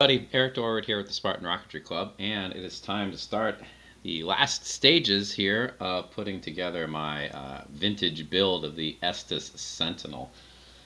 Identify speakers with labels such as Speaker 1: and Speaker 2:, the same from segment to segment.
Speaker 1: Buddy, Eric Dorward here with the Spartan Rocketry Club, and it is time to start the last stages here of putting together my vintage build of the Estes Sentinel.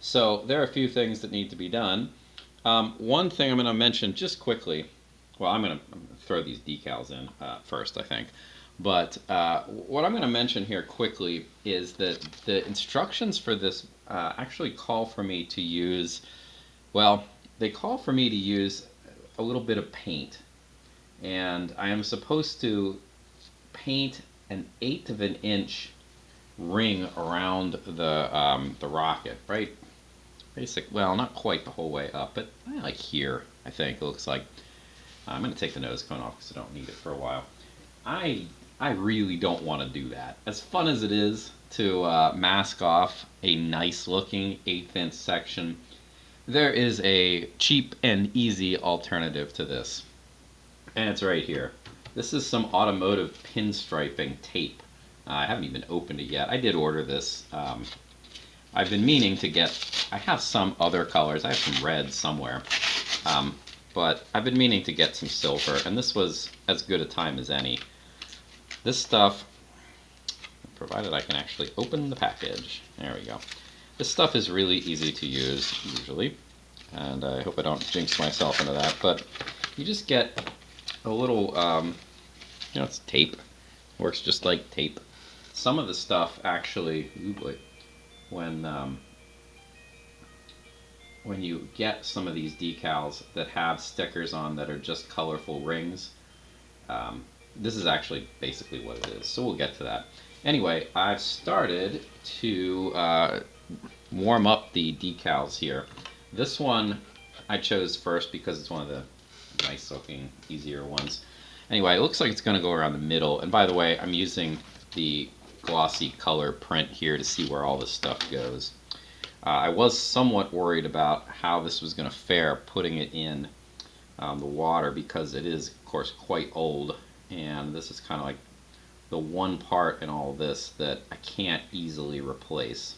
Speaker 1: So there are a few things that need to be done. One thing I'm going to mention just quickly, well, I'm going to throw these decals in first, I think. But what I'm going to mention here quickly is that the instructions for this actually call for me to use, well, they call for me to use a little bit of paint, and I am supposed to paint an 1/8 of an inch ring around the rocket, right? Well, not quite the whole way up, but like here, I think it looks like. I'm going to take the nose cone off because I don't need it for a while. I I really don't want to do that. As fun as it is to mask off a nice looking 1/8 inch section, there is a cheap and easy alternative to this, and it's right here. This is some automotive pinstriping tape. I haven't even opened it yet. I did order this. I've been meaning to get, I have some other colors. I have some red somewhere. But I've been meaning to get some silver, and this was as good a time as any. This stuff, provided I can actually open the package. There we go. This stuff is really easy to use, usually, and I hope I don't jinx myself into that, but you just get a little, it's tape. Works just like tape. Some of the stuff actually, ooh boy, when you get some of these decals that have stickers on that are just colorful rings, this is actually basically what it is, so we'll get to that. Anyway, I've started to warm up the decals here. This one I chose first because it's one of the nice looking, easier ones. Anyway, it looks like it's going to go around the middle, and by the way, I'm using the glossy color print here to see where all this stuff goes. I was somewhat worried about how this was going to fare putting it in the water, because it is, of course, quite old, and this is kind of like the one part in all this that I can't easily replace.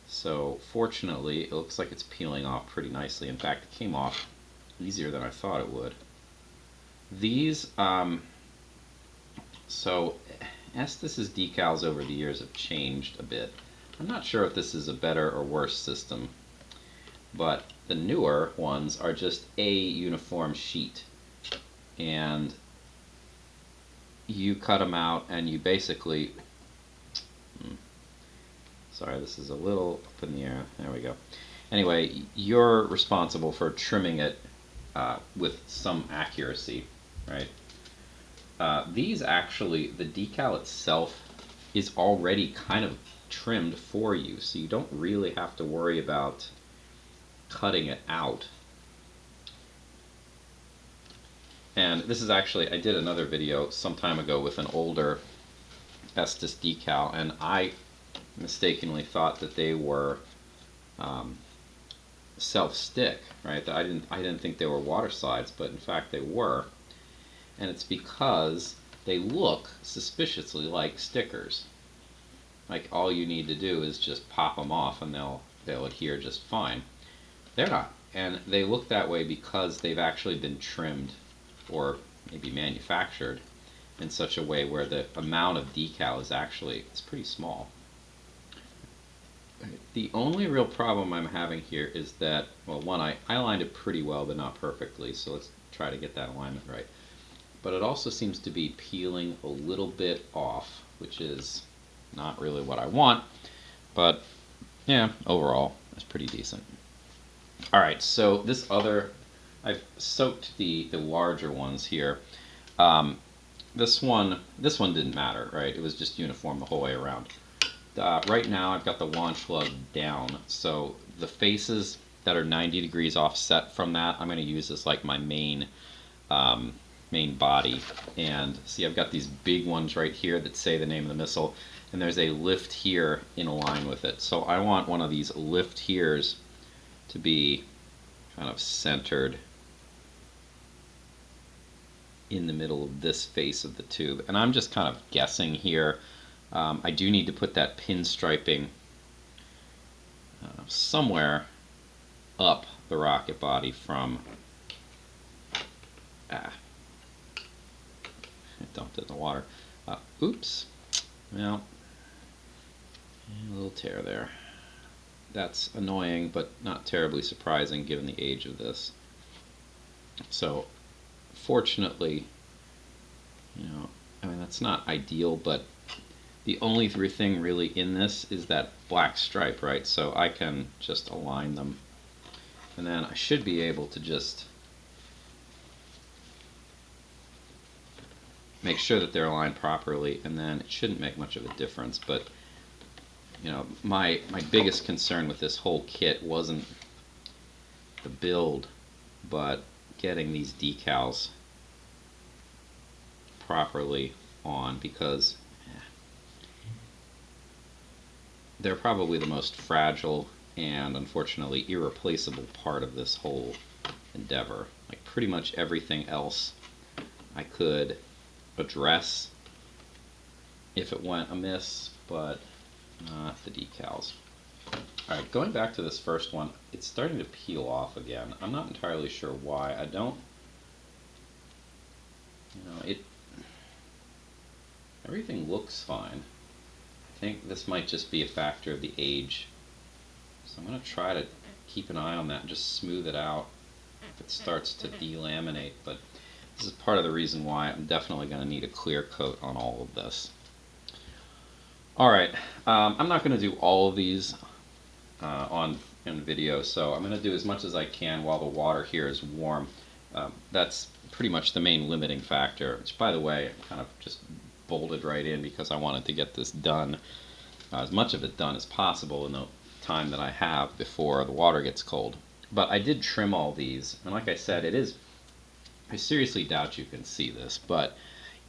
Speaker 1: So fortunately, it looks like it's peeling off pretty nicely. In fact, it came off easier than I thought it would. These, so Estes' decals over the years have changed a bit. I'm not sure if this is a better or worse system, but the newer ones are just a uniform sheet, and you cut them out and you basically, sorry, this is a little up in the air, there we go. Anyway, you're responsible for trimming it with some accuracy, right? These actually, the decal itself is already kind of trimmed for you, so you don't really have to worry about cutting it out. And this is actually, I did another video some time ago with an older Estes decal, and I mistakenly thought that they were self-stick, right? I didn't think they were water slides, but in fact they were. And it's because they look suspiciously like stickers. Like, all you need to do is just pop them off and they'll adhere just fine. They're not, and they look that way because they've actually been trimmed or maybe manufactured in such a way where the amount of decal is actually, it's pretty small. The only real problem I'm having here is that, well, one, I aligned it pretty well but not perfectly, so let's try to get that alignment right. But it also seems to be peeling a little bit off, which is not really what I want, but yeah, overall it's pretty decent. Alright, so this other, I've soaked the larger ones here. This one didn't matter, right? It was just uniform the whole way around. Right now I've got the launch lug down, so the faces that are 90 degrees offset from that, I'm going to use as like my main body. And see, I've got these big ones right here that say the name of the missile, and there's a lift here in line with it. So I want one of these lift here's to be kind of centered in the middle of this face of the tube. And I'm just kind of guessing here. I do need to put that pinstriping somewhere up the rocket body from left it in the water. Oops. Well, a little tear there. That's annoying, but not terribly surprising given the age of this. So, fortunately, I mean, that's not ideal, but the only thing really in this is that black stripe, right? So I can just align them, and then I should be able to just make sure that they're aligned properly, and then it shouldn't make much of a difference. But my biggest concern with this whole kit wasn't the build, but getting these decals properly on, because they're probably the most fragile and unfortunately irreplaceable part of this whole endeavor. Like pretty much everything else I could address if it went amiss, but not the decals. Alright, going back to this first one, it's starting to peel off again. I'm not entirely sure why. I don't, everything looks fine. I think this might just be a factor of the age. So I'm going to try to keep an eye on that and just smooth it out if it starts to delaminate. But this is part of the reason why I'm definitely going to need a clear coat on all of this. Alright, I'm not going to do all of these in video, so I'm going to do as much as I can while the water here is warm. That's pretty much the main limiting factor, which, by the way, I kind of just bolted right in because I wanted to get this done, as much of it done as possible in the time that I have before the water gets cold. But I did trim all these, and like I said, I seriously doubt you can see this, but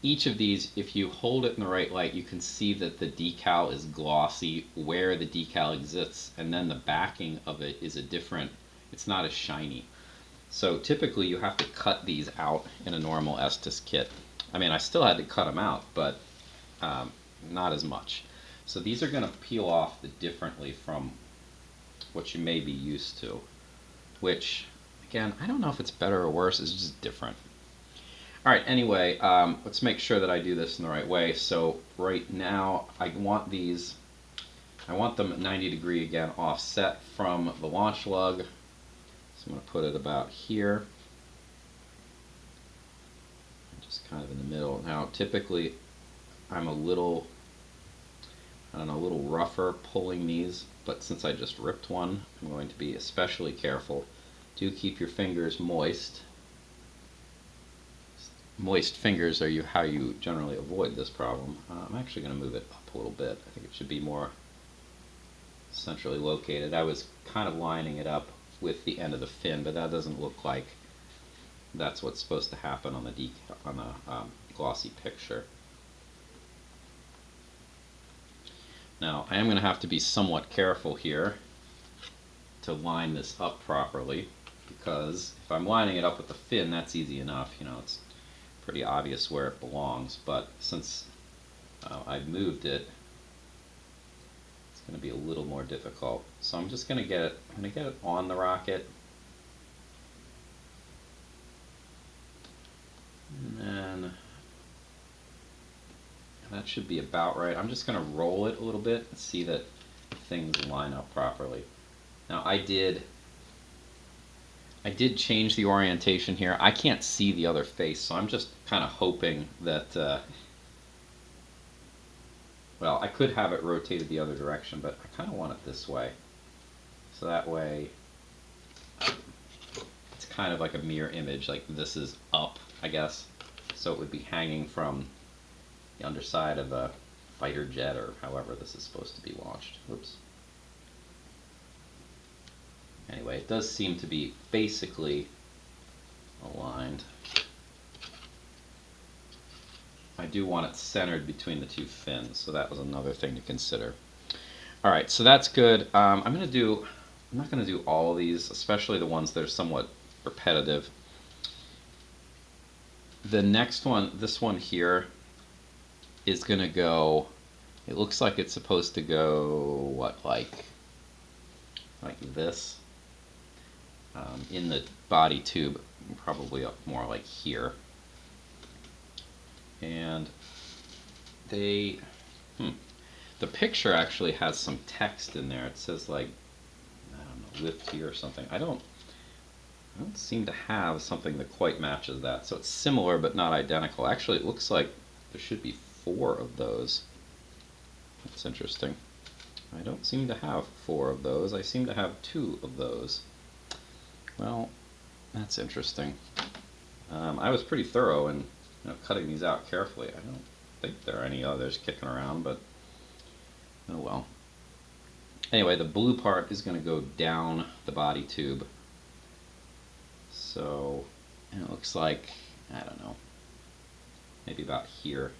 Speaker 1: each of these, if you hold it in the right light, you can see that the decal is glossy where the decal exists, and then the backing of it is it's not as shiny. So typically you have to cut these out in a normal Estes kit. I mean, I still had to cut them out, but not as much. So these are going to peel off differently from what you may be used to, which, again, I don't know if it's better or worse, it's just different. Alright, anyway, let's make sure that I do this in the right way. So right now, I want them at 90 degree again, offset from the launch lug. So I'm going to put it about here. Just kind of in the middle. Now, typically, I'm a little rougher pulling these, but since I just ripped one, I'm going to be especially careful. Do keep your fingers moist. Moist fingers are how you generally avoid this problem. I'm actually going to move it up a little bit. I think it should be more centrally located. I was kind of lining it up with the end of the fin, but that doesn't look like that's what's supposed to happen on the glossy picture. Now, I am going to have to be somewhat careful here to line this up properly, because if I'm lining it up with the fin, that's easy enough. It's pretty obvious where it belongs, but since I've moved it, it's going to be a little more difficult. So I'm just going to get it on the rocket, and then that should be about right. I'm just going to roll it a little bit and see that things line up properly. Now I did change the orientation here. I can't see the other face, so I'm just kind of hoping that, well, I could have it rotated the other direction, but I kind of want it this way. So that way, it's kind of like a mirror image, like this is up, I guess. So it would be hanging from the underside of a fighter jet, or however this is supposed to be launched. Whoops. Anyway, it does seem to be basically aligned. I do want it centered between the two fins, so that was another thing to consider. Alright, so that's good. I'm not going to do all of these, especially the ones that are somewhat repetitive. The next one, this one here, is going to go, it looks like it's supposed to go, what, like this? In the body tube, probably up more like here. and they, the picture actually has some text in there. It says like, I don't know, lift here or something. I don't seem to have something that quite matches that. So it's similar but not identical. Actually, it looks like there should be 4 of those. That's interesting. I don't seem to have 4 of those. I seem to have 2 of those. Well, that's interesting. I was pretty thorough in cutting these out carefully. I don't think there are any others kicking around, but oh well. Anyway, the blue part is going to go down the body tube. So it looks like, I don't know, maybe about here.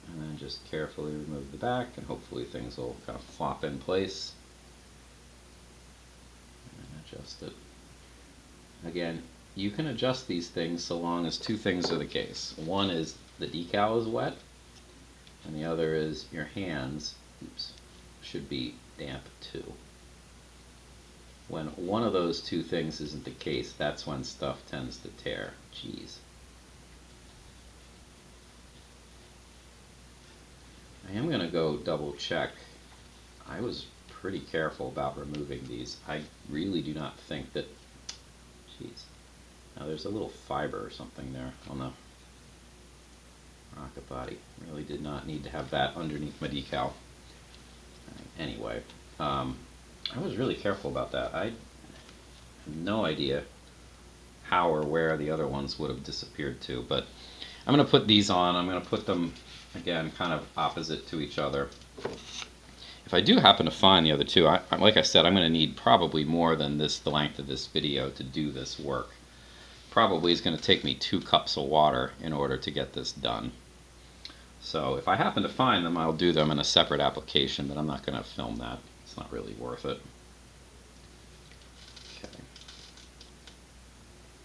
Speaker 1: And then just carefully remove the back, and hopefully things will kind of flop in place. And adjust it. Again, you can adjust these things so long as 2 things are the case. One is the decal is wet, and the other is your hands, should be damp too. When one of those 2 things isn't the case, that's when stuff tends to tear. Jeez. I am going to go double check. I was pretty careful about removing these. I really do not think that, jeez. Now there's a little fiber or something there on the rocket body. Really did not need to have that underneath my decal. Anyway, I was really careful about that. I have no idea how or where the other ones would have disappeared to, but I'm going to put these on. I'm going to put them, again, kind of opposite to each other. If I do happen to find the other 2, like I said, I'm going to need probably more than the length of this video to do this work. Probably is going to take me 2 cups of water in order to get this done. So if I happen to find them, I'll do them in a separate application, but I'm not going to film that. It's not really worth it. Okay.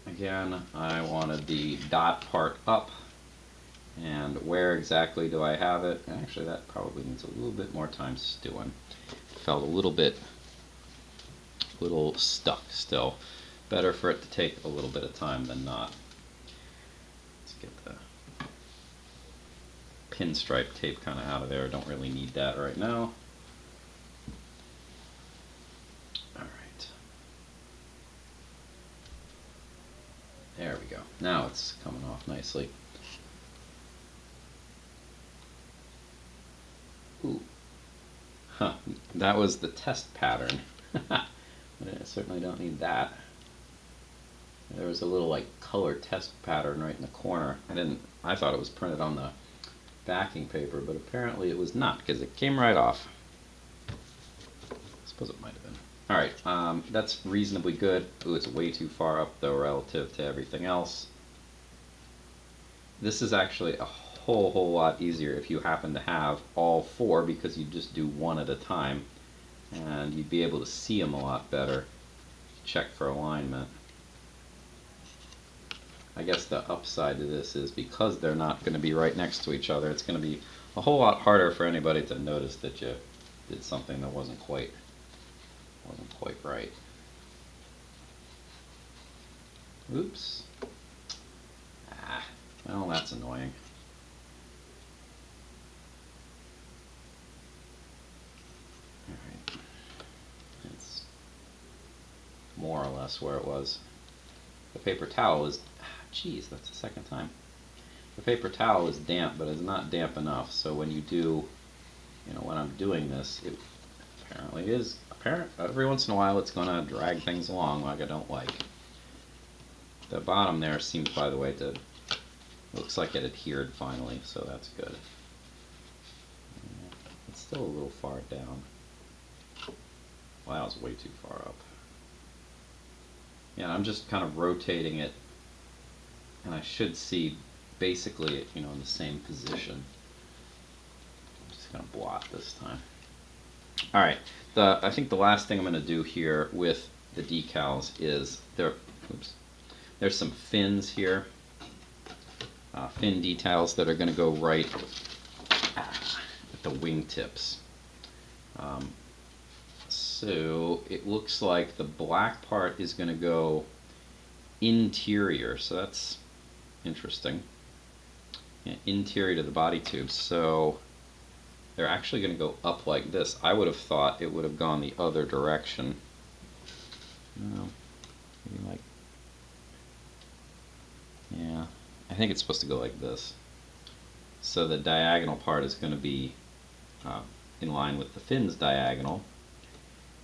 Speaker 1: Again, I wanted the dot part up. And where exactly do I have it? Actually, that probably needs a little bit more time stewing. Felt a little stuck still. Better for it to take a little bit of time than not. Let's get the pinstripe tape kind of out of there. Don't really need that right now. Alright. There we go. Now it's coming off nicely. Ooh. Huh. That was the test pattern. I certainly don't need that. There was a little like color test pattern right in the corner. I thought it was printed on the backing paper, but apparently it was not, because it came right off. I suppose it might have been. Alright, that's reasonably good. Ooh, it's way too far up though relative to everything else. This is actually a whole lot easier if you happen to have all 4, because you just do one at a time and you'd be able to see them a lot better. Check for alignment. I guess the upside to this is because they're not going to be right next to each other, it's going to be a whole lot harder for anybody to notice that you did something that wasn't quite right. Oops. Well, that's annoying. Alright. It's more or less where it was. The paper towel is, geez, that's the second time. The paper towel is damp, but it's not damp enough, so when you do, when I'm doing this, it apparently is, every once in a while it's going to drag things along like I don't like. The bottom there seems, by the way, looks like it adhered finally, so that's good. It's still a little far down. Well, that was way too far up. Yeah, I'm just kind of rotating it, and I should see basically, in the same position. I'm just going to blot this time. All right, I think the last thing I'm going to do here with the decals is there's some fins here, fin details that are going to go right at the wingtips. So it looks like the black part is going to go interior, so that's interesting. Yeah, interior to the body tube. So they're actually going to go up like this. I would have thought it would have gone the other direction. No, maybe like, yeah, I think it's supposed to go like this. So the diagonal part is going to be in line with the fin's diagonal.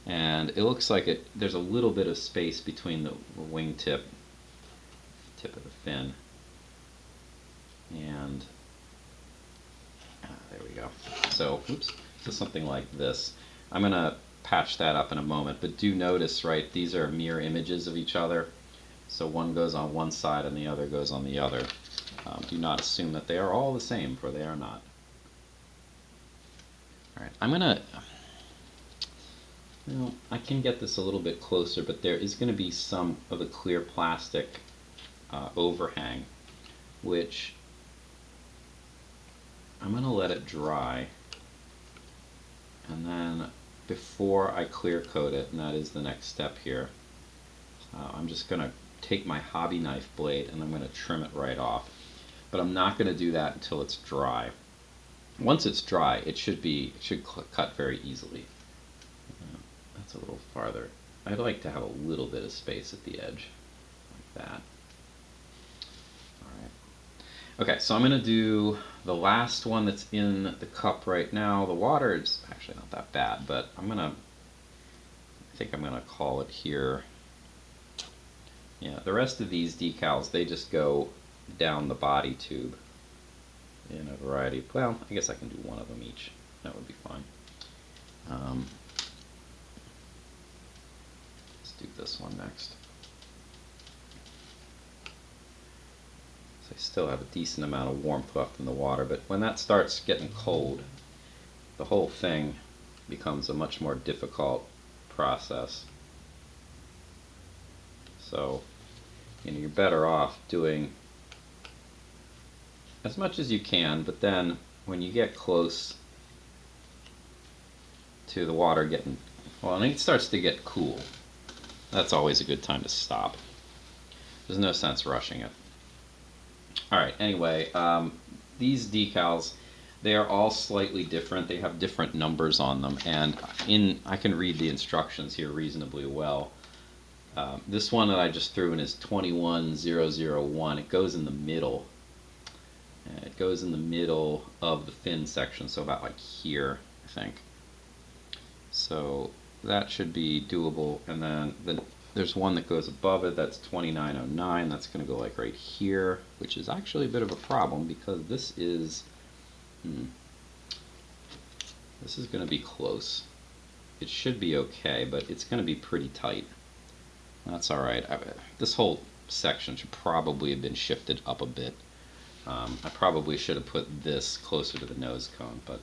Speaker 1: And it looks like there's a little bit of space between the wingtip, tip of the fin, and there we go. So, oops, so something like this. I'm going to patch that up in a moment, but do notice, right, these are mirror images of each other. So one goes on one side and the other goes on the other. Do not assume that they are all the same, for they are not. All right, I'm going to, I can get this a little bit closer, but there is going to be some of the clear plastic overhang, which I'm going to let it dry, and then before I clear coat it, and that is the next step here, I'm just going to take my hobby knife blade and I'm going to trim it right off. But I'm not going to do that until it's dry. Once it's dry, it should cut very easily. That's a little farther. I'd like to have a little bit of space at the edge, like that. Okay, so I'm going to do the last one that's in the cup right now. The water is actually not that bad, but I think I'm going to call it here. Yeah, the rest of these decals, they just go down the body tube in a variety of, well, I guess I can do one of them each. That would be fine. Let's do this one next. So I still have a decent amount of warmth left in the water, but when that starts getting cold, the whole thing becomes a much more difficult process. So, you're better off doing as much as you can, but then when you get close to the water getting, well, and it starts to get cool, that's always a good time to stop. There's no sense rushing it. Alright, anyway, these decals, they are all slightly different. They have different numbers on them, and I can read the instructions here reasonably well. This one that I just threw in is 21001. It goes in the middle. It goes in the middle of the fin section, so about like here, I think. So that should be doable. And then there's one that goes above it, that's 2909. That's going to go like right here, which is actually a bit of a problem because this is going to be close. It should be okay, but it's going to be pretty tight. That's alright. This whole section should probably have been shifted up a bit. I probably should have put this closer to the nose cone, but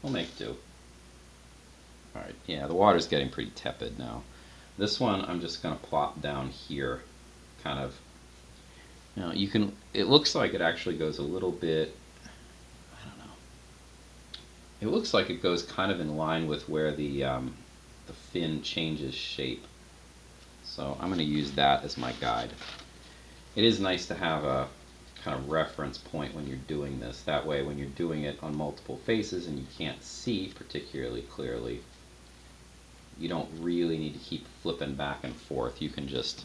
Speaker 1: we'll make do. Alright, yeah, the water's getting pretty tepid now. This one I'm just going to plop down here, kind of. It looks like it actually goes a little bit, I don't know. It looks like it goes kind of in line with where the fin changes shape. So I'm going to use that as my guide. It is nice to have a kind of reference point when you're doing this. That way when you're doing it on multiple faces and you can't see particularly clearly, you don't really need to keep flipping back and forth. You can just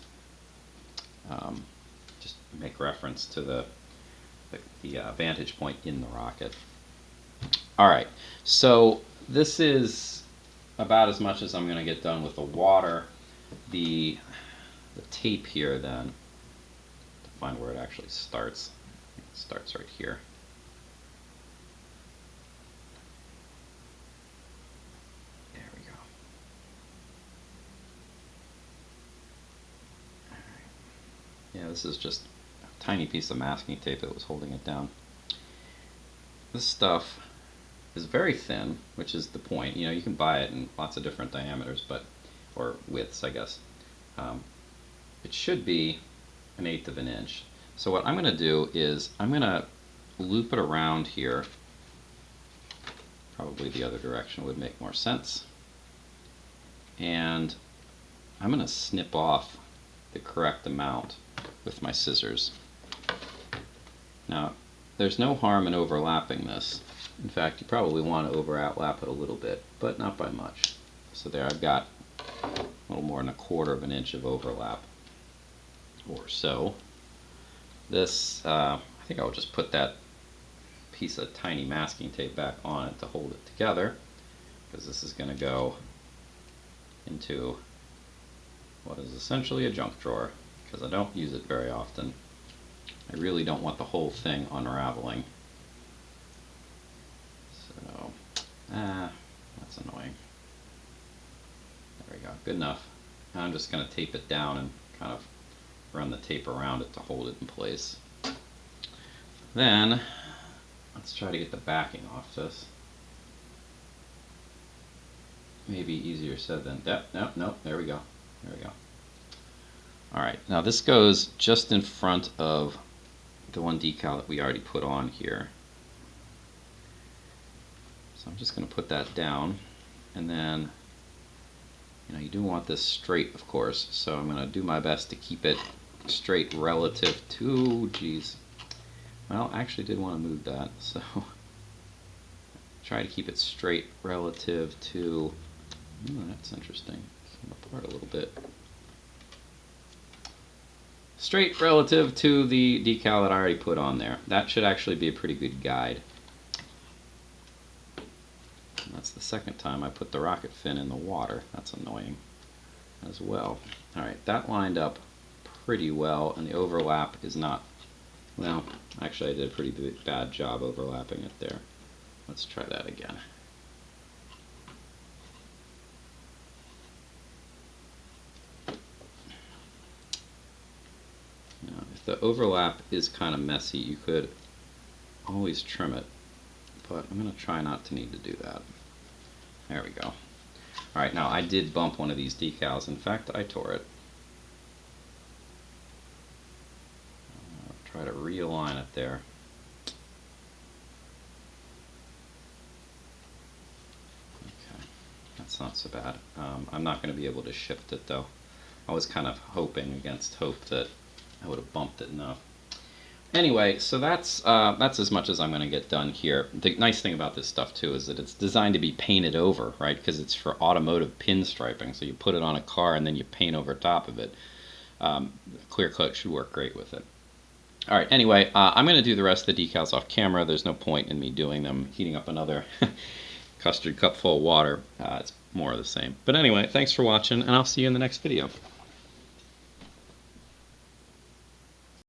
Speaker 1: make reference to the vantage point in the rocket. Alright, so this is about as much as I'm going to get done with the water. The tape here then, to find where it actually starts. It starts right here. There we go. Alright. Yeah, this is just a tiny piece of masking tape that was holding it down. This stuff is very thin, which is the point. You can buy it in lots of different diameters, or widths, I guess. It should be 1/8 of an inch. So what I'm going to do is I'm going to loop it around here. Probably the other direction would make more sense. And I'm going to snip off the correct amount. with my scissors. Now, there's no harm in overlapping this. In fact, you probably want to overlap it a little bit, but not by much. So there I've got a little more than 1/4 of an inch of overlap or so. This, I think I'll just put that piece of tiny masking tape back on it to hold it together, because this is going to go into what is essentially a junk drawer, because I don't use it very often. I really don't want the whole thing unraveling. So, that's annoying. There we go, good enough. Now I'm just going to tape it down and kind of run the tape around it to hold it in place. Then, let's try to get the backing off this. Maybe easier said than done. No, there we go. There we go. Alright, now this goes just in front of the one decal that we already put on here. So I'm just going to put that down, and then, you know, you do want this straight, of course, so I'm going to do my best to keep it straight relative to, well, I actually did want to move that, so try to keep it straight relative to, that's interesting, came apart a little bit. Straight relative to the decal that I already put on there. That should actually be a pretty good guide. And that's the second time I put the rocket fin in the water. That's annoying as well. Alright, that lined up pretty well, and the overlap is not, well, actually I did a pretty bad job overlapping it there. Let's try that again. Now, if the overlap is kind of messy, you could always trim it, but I'm going to try not to need to do that. There we go. Alright, now I did bump one of these decals. In fact, I tore it. I'll try to realign it there. Okay, that's not so bad. I'm not going to be able to shift it though. I was kind of hoping against hope that I would have bumped it enough. Anyway, so that's as much as I'm going to get done here. The nice thing about this stuff too is that it's designed to be painted over, right? Because it's for automotive pinstriping. So you put it on a car and then you paint over top of it. Clear coat should work great with it. All right. Anyway, I'm going to do the rest of the decals off camera. There's no point in me doing them, heating up another custard cup full of water. It's more of the same. But anyway, thanks for watching, and I'll see you in the next video.